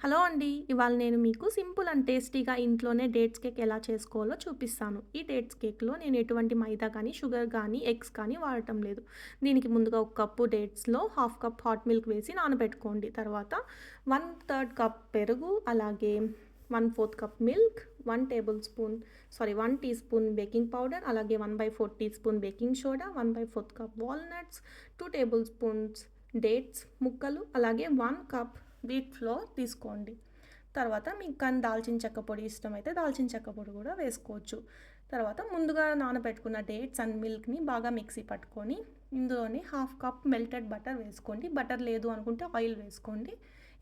Hello అండి. ఇవాళ నేను మీకు సింపుల్ అండ్ టేస్టీగా ఇంట్లోనే డేట్స్ కేక్ ఎలా చేసుకోవాలో చూపిస్తాను. ఈ డేట్స్ కేక్‌లో నేను ఎటువంటి మైదా కానీ, షుగర్ కానీ, ఎగ్స్ కానీ వాడటం లేదు. దీనికి ముందుగా ఒక కప్పు డేట్స్‌లో హాఫ్ కప్ హాట్ మిల్క్ వేసి నానబెట్టుకోండి. తర్వాత 1/3 కప్ పెరుగు, అలాగే 1/4 cup milk, 1 teaspoon baking powder, అలాగే 1/4 teaspoon baking soda, 1/4 cup walnuts, 2 tablespoons dates ముక్కలు, అలాగే 1 కప్ వీట్ ఫ్లోర్ తీసుకోండి. తర్వాత మీకు కానీ దాల్చిన చెక్క పొడి ఇష్టమైతే దాల్చిన చెక్క పొడి కూడా వేసుకోవచ్చు. తర్వాత ముందుగా నానబెట్టుకున్న డేట్స్ అండ్ మిల్క్ని బాగా మిక్సీ పట్టుకొని ఇందులోనే హాఫ్ కప్ మెల్టెడ్ బటర్ వేసుకోండి. బటర్ లేదు అనుకుంటే ఆయిల్ వేసుకోండి.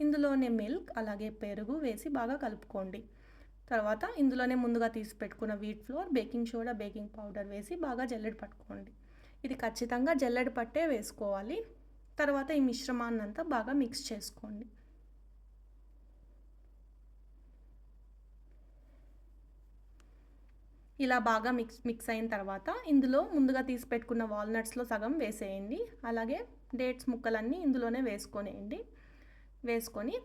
ఇందులోనే మిల్క్ అలాగే పెరుగు వేసి బాగా కలుపుకోండి. తర్వాత ఇందులోనే ముందుగా తీసి పెట్టుకున్న wheat flour, baking soda, baking powder వేసి బాగా జల్లెడ పట్టుకోండి. ఇది ఖచ్చితంగా జల్లెడ పట్టే వేసుకోవాలి. తర్వాత ఈ మిశ్రమాన్నంతా బాగా మిక్స్ చేసుకోండి. ఇలా బాగా మిక్స్ అయిన తర్వాత ఇందులో ముందుగా తీసి పెట్టుకున్న వాల్నట్స్లో సగం వేసేయండి. అలాగే డేట్స్ ముక్కలన్నీ ఇందులోనే వేసుకొనేయండి. వేసుకొని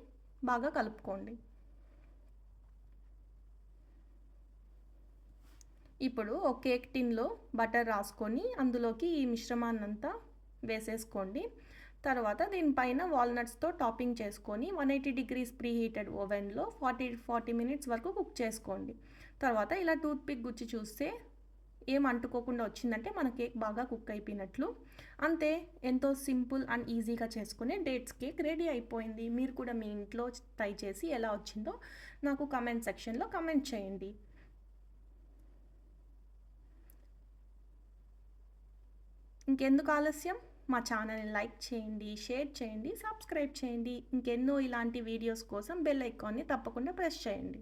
బాగా కలుపుకోండి. ఇప్పుడు ఒక కేక్ టిన్లో బటర్ రాసుకొని అందులోకి ఈ మిశ్రమాన్నంతా వేసేసుకోండి. తర్వాత దీనిపైన వాల్నట్స్తో టాపింగ్ చేసుకొని 180 డిగ్రీస్ ప్రీ హీటెడ్ ఓవెన్లో 40 మినిట్స్ వరకు కుక్ చేసుకోండి. తర్వాత ఇలా టూత్ పిక్ గుచ్చి చూస్తే ఏం అంటుకోకుండా వచ్చిందంటే మన కేక్ బాగా కుక్ అయిపోయినట్లు. అంతే, ఎంతో సింపుల్ అండ్ ఈజీగా చేసుకునే డేట్స్ కేక్ రెడీ అయిపోయింది. మీరు కూడా మీ ఇంట్లో ట్రై చేసి ఎలా వచ్చిందో నాకు కమెంట్ సెక్షన్లో కమెంట్ చేయండి. ఇంకెందుకు ఆలస్యం, మా ఛానల్ని లైక్ చేయండి, షేర్ చేయండి, సబ్స్క్రైబ్ చేయండి. ఇంకెన్నో ఇలాంటి వీడియోస్ కోసం బెల్ ఐకాన్ని తప్పకుండా ప్రెస్ చేయండి.